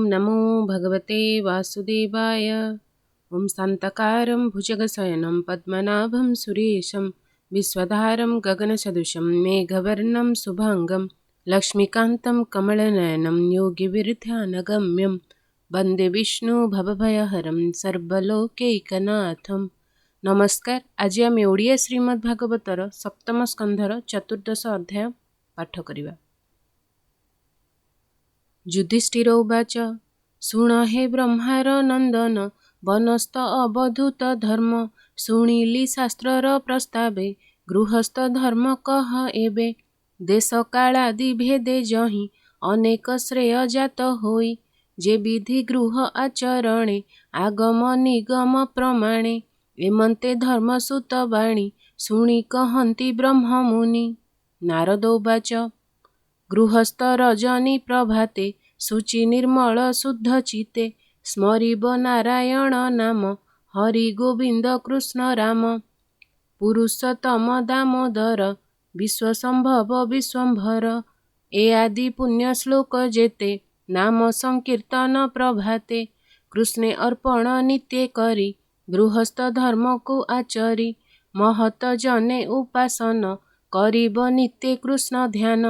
नमो भगवते वासुदेवाय। ॐ शान्तकारं भुजगशयनं पद्मनाभं सुरेशं विश्वधारं गगनसदृशं मेघवर्णं शुभाङ्गं लक्ष्मीकान्तं कमलनयनं योगिविरध्यानगम्यं वन्दे विष्णु भवभयहरं सर्वलोकैकनाथं। नमस्कार। आज आम ओडिया श्रीमद्भागवतर सप्तम स्कंधर चतुर्दश अध्याय पाठ करिबा। युधिष्ठिर उवाच शुण हे ब्रह्मार नंदन वनस्थ अवधूत धर्म शुणिली शास्त्रर प्रस्तावे गृहस्थ धर्म कह एबे देश कालादि भेदे जहि अनेक श्रेय जात होई जे विधि गृह आचरणे आगम निगम प्रमाणे एमंते धर्मसुत वाणी शुणि कहन्ति ब्रह्म मुनि। नारद उवाच गृहस्थ रजनी प्रभाते शुचि निर्मल शुद्ध चिते स्मरिब नारायण नाम हरि गोविंद कृष्ण राम पुरुषोत्तम दामोदर विश्वसंभव विश्वंभर ए आदि पुण्य श्लोक जेते नाम संकीर्तन प्रभाते कृष्णे अर्पण नित्य करी गृहस्थ धर्म को आचरी महत जने उपासन करिब नित्य कृष्ण ध्यान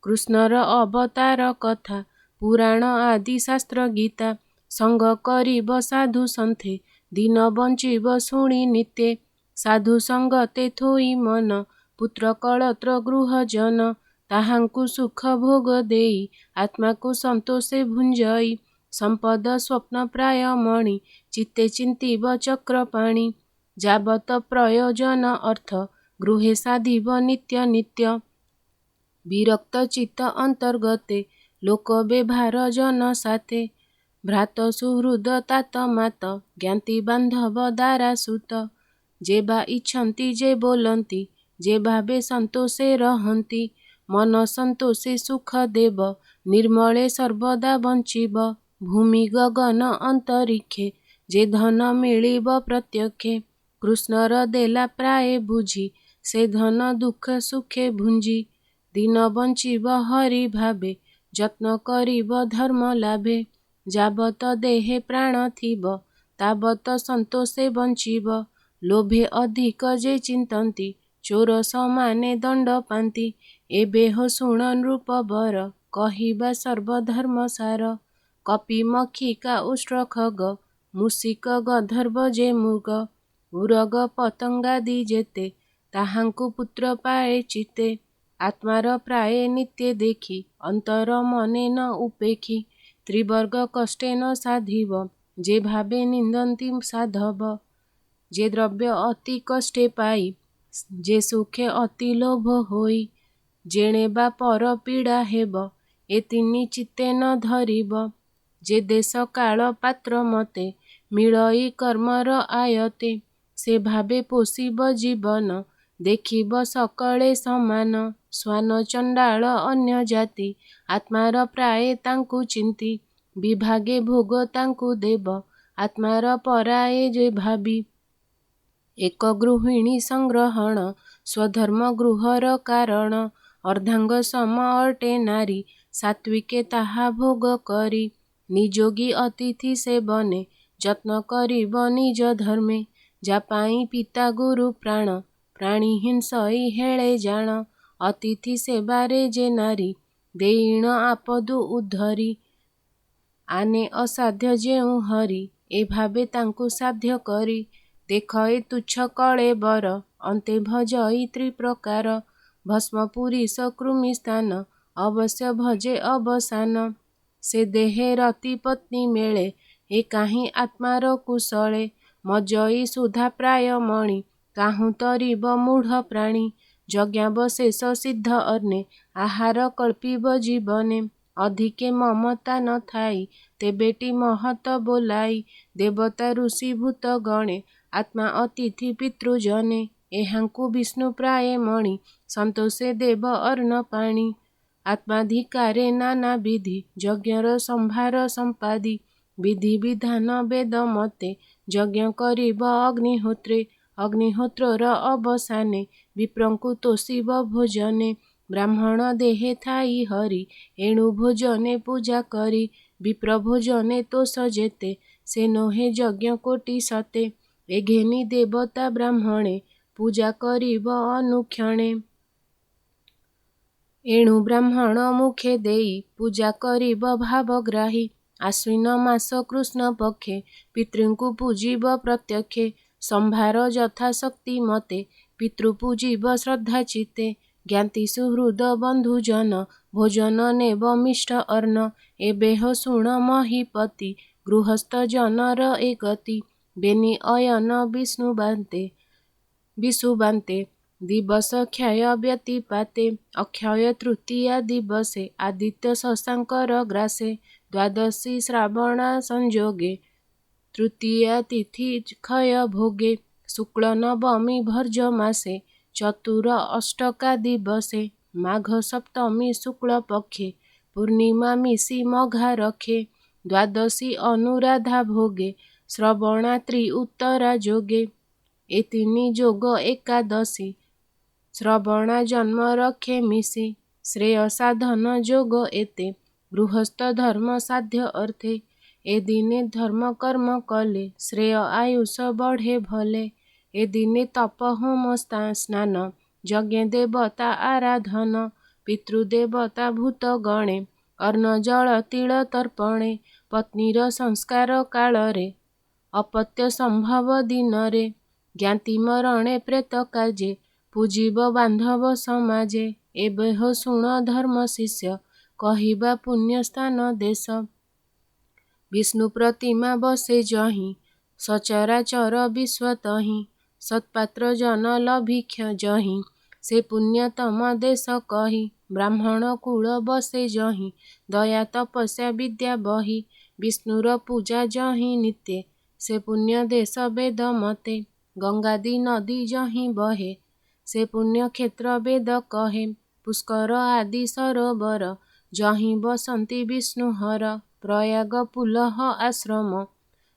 कृष्णर अवतार कथा पुराण आदि शास्त्र गीता संग करिब साधु सन्थे दिन बंचिब शुणि नित्य साधु संगते थोई मन पुत्र कलत्र गृहजन ताहांकु सुख भोग देई आत्मा को संतोषे भुंजई संपद स्वप्न प्राय मणि चित्ते चिंतिब चक्रपाणि जाबत प्रयोजन अर्थ गृहे साधिब नित्य नित्य विरक्त चित्त अंतर्गते लोक व्यवहार जन साथे भ्रात सुहृद तात मात ज्ञाति बांधव दारा सुत जेबा इच्छन्ति जे बोलन्ति जे भावे संतोषे रहन्ति मन संतोषे सुख देव निर्मले सर्वदा बंचिब भूमि गगन अंतरिक्षे जे धन मिलिब प्रत्यक्षे कृष्णर देला प्राय बुझी से धन दुख सुखे भुंजी दिन बंचिब हरि भावे यत्न करिब धर्म लाभे जाबत देहे प्राण थिब ताबत संतोषे बंचिब लोभे अधिक जे चिंतन्ति चोर समाने दंड पांति एबे हो शुण नृप बर कहिबा सर्वधर्म सार कपि मखिका उष्ट्र खग मूषिक गंधर्व जे मृग उरग पतंगादि जेते ताहांकु पुत्र पाए चिते आत्मार प्राय नित्य देखी अंतर मने न उपेखी त्रिवर्ग कष्टे न साधिब जे भावे निंदन्ति साधव जे द्रव्य अति कष्टे पाई जे सुखे अति लोभ होई जेणे बा पर पीड़ा हेब ए तिनि चित्ते न धरिब जे देश काल पात्र मते मिलई कर्मर आयते से भावे पोषिब जीवन देखिब सकले समान स्वान चंडाल अन्य जाति आत्मार प्राय तांकु चिंती विभागे भोग तांकु देव आत्मार पराए जे भाबी एक गृहिणी संग्रहण स्वधर्म गृहर कारण अर्धांग सम अटे नारी सात्विके ताहा भोग करी निजोगी अतिथि से बने यत्न करिब निज धर्मे जापाई पिता गुरु प्राण प्राणी हिंसई हेळे जाण अतिथि सेवारे जे नारी देईण आपदु उद्धरी आने असाध्य जेउ हरि ए भावे तांकु साध्य करी देख ए तुच्छ कळे बर अन्ते भजई त्रिप्रकार भस्मपुरी सकृमि स्थान अवश्य भजे अवसान से देहे रति पत्नी मेळे ए काहीं आत्मार कुशळे मजई सुधा प्राय मणि काहू तरिब मूढ़ प्राणी यज्ञावशेष सिद्ध अर्णे आहार कल्पिब जीवने अधिके ममता न थाई तेबेटी महत बोलाई देवता ऋषि भूत गणे आत्मा अतिथि पितृजने एहांकु विष्णु प्राय मणि संतोषे देव अर्ण पाणी आत्माधिकारे नाना विधि यज्ञर संभार संपादी विधि विधान वेद मते यज्ञ करिब अग्निहोत्रे अग्निहोत्रर अवसाने विप्रंकु तोषिब भोजने ब्राह्मण देहे थाई हरि एणु भोजने पूजा करी विप्र भोजने तोष जेते से नोहे यज्ञ कोटि सते ए घेनी देवता ब्राह्मणे पूजा करिब अनुक्षणे एणु ब्राह्मण मुखे देई पूजा करिब भावग्राही आश्विन मास कृष्ण पक्षे पितृଙ୍କୁ पूजिब प्रत्यक्षे संभार यथाशक्ति मते पितृ पूजिब श्रद्धा चित्ते ज्ञाति सुहृद बंधुजन भोजन नेब मिष्ट अर्ण एबेह शुण महीपति गृहस्थ जनर ए गति बेनि अयन विषुबान्ते दिवस क्षय व्यतिपाते अक्षय तृतीया दिवसे आदित्य शशांकर ग्रासे द्वादशी श्रावणा संयोगे तृतीया तिथि क्षय भोगे शुक्ल नवमी भर्ज मासे चतुर अष्टका दिवसे माघ सप्तमी शुक्ल पक्षे पूर्णिमा मिशी मघा रखे द्वादशी अनुराधा भोगे श्रवणा त्रिउत्तरा जोगे ए तीनि जोग एकादशी श्रवणा जन्म रखे मिशी श्रेय साधन जोग एते गृहस्थ धर्म साध्य अर्थे ए दिने धर्म कर्म कले श्रेय आयुष बढ़े भले ए दिने तप होम स्नान यज्ञ देवता आराधन पितृदेवता भूत गणे अर्ण जल तिल तर्पणे पत्नीर संस्कार काଳରେ अपत्य संभव दिନରେ ज्ञाति मरणे प्रेत कार्ये पूजिब बांधव समाजे एबेह शुण धर्म शिष्य कहिबा पुण्य स्थान देश विष्णु प्रतिमा बसे जहीं सचराचर विश्व तहीं सत्पात्र जन लभिक्ष जहीं से पुण्यतम देश कही ब्राह्मण कुल बसे जहीं दया तपस्या विद्या बही विष्णुर पूजा जहीं नित्य से पुण्य देश वेद मते गंगादि नदी जहीं बहे से पुण्य क्षेत्र वेद कहे पुष्कर आदि सरोवर जहीं बसंती विष्णुहर प्रयाग पुलह आश्रम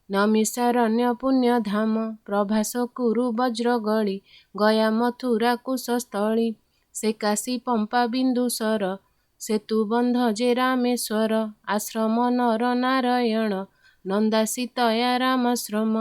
नमिषारण्य पुण्य धाम प्रभास कुरु वज्रगड़ी गया मथुरा कुशस्थली से काशी पंपा बिंदुसर सेतुबंध जे रामेश्वर आश्रम नर नारायण नंदासीतया रामाश्रम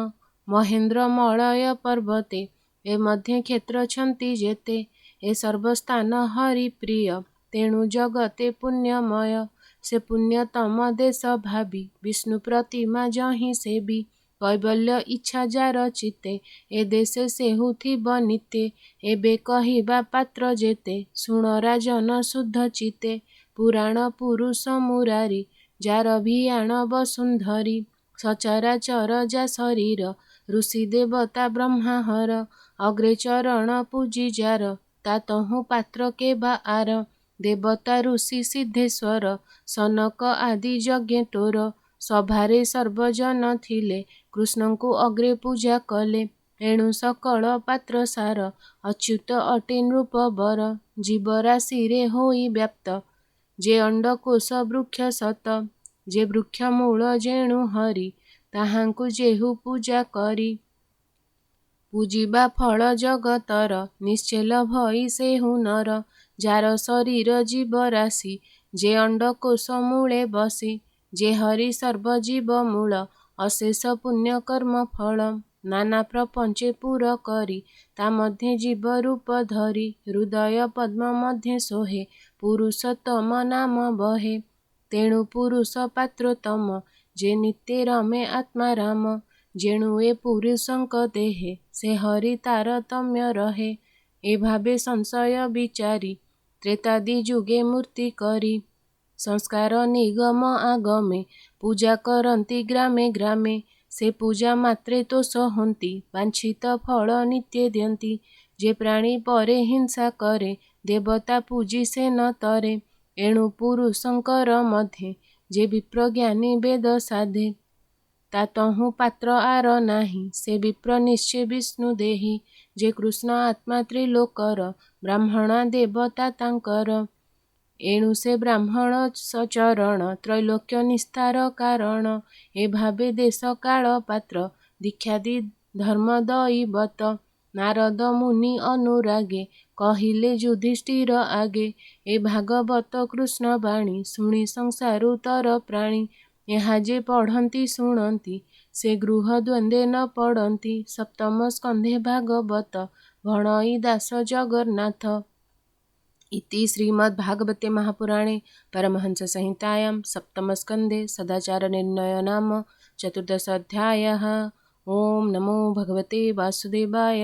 महेन्द्र मलय पर्वते ए मध्य क्षेत्र छंती जेते ए सर्वस्थान हरि प्रिय तेणु जगते पुण्यमय से पुण्यतम देश भावी विष्णु प्रतिमा जहीं सेबी कैवल्य इच्छा जार चित्ते ए देशे सेहुथिब नित्य एबे कहिबा पात्र जेते शुण राजन शुद्ध चित्ते पुराण पुरुष मुरारी जार भियाण वसुंधरी सचराचर जा शरीर ऋषि देवता ब्रह्माहर अग्रे चरण पूजी जार तातहु पात्र के बा आर देवता ऋषि सिद्धेश्वर सनक आदि यज्ञ तोर सभारे सर्वजन थिले कृष्णଙ୍କୁ अग्रे पूजा कले एणु सकल पात्र सार अच्युत अटे नृप बर जीवराशिरे होई व्याप्त जे अंडकोश वृक्ष सत जे वृक्ष मूल जेणु हरि ताहांकु जेहु पूजा करी पूजिबा फल जगतर निश्चल भई सेहु नर जार शरीर जीव राशि जे अंडकोश मूले बसी जे हरि सर्वजीव मूल अशेष पुण्य कर्म फल नाना प्रपंचे पुर करी ता मध्य जीव रूप धरी हृदय पद्म मध्य सोहे पुरुषोत्तम नाम बहे तेणु पुरुष पात्रोत्तम जे नित्य रमे आत्मा राम जेणु ए पुरुषंक देहे से हरि तारतम्य रहे ए भावे संशय विचारी त्रेतादि जुगे मूर्ति करी संस्कार निगम आगमे पूजा करती ग्रामे ग्रामे से पूजा मात्रे तोष होती वांछित फल नित्य दियंती जे प्राणी परे हिंसा करे देवता पूजी से न तरे एणु पुरुषंकर मध्य जे विप्रज्ञानी वेद साधे तातहु पात्र आर नाही से विप्र निश्चय विष्णु देही जे कृष्ण आत्मा त्रिलोकर ब्राह्मणा देवता तांकर एणु से ब्राह्मण सचरण त्रैलोक्य निस्तार कारण ए भावे देश काल पात्र दीक्षादि धर्म दैवत नारद मुनि अनुरागे कहिले युधिष्ठिर आगे ए भागवत कृष्ण बाणी शुणी संसारु तर प्राणी ଏହା ଯେ ପଢ଼ନ୍ତି ଶୁଣନ୍ତି ସେ ଗୃହ ଦ୍ୱନ୍ଦ୍ୱେ न ପଡ଼ନ୍ତି। ସପ୍ତମ ସ୍କନ୍ଧେ ଭାଗବତ ଭଣଇ ଦାସ ଜଗନ୍ନାଥ इति श्रीमद्भागवते महापुराणे परमहंस संहितायां सप्तमस्कन्धे सदाचारनिर्णय नाम चतुर्दशोऽध्यायः। ओं नमो भगवते वासुदेवाय।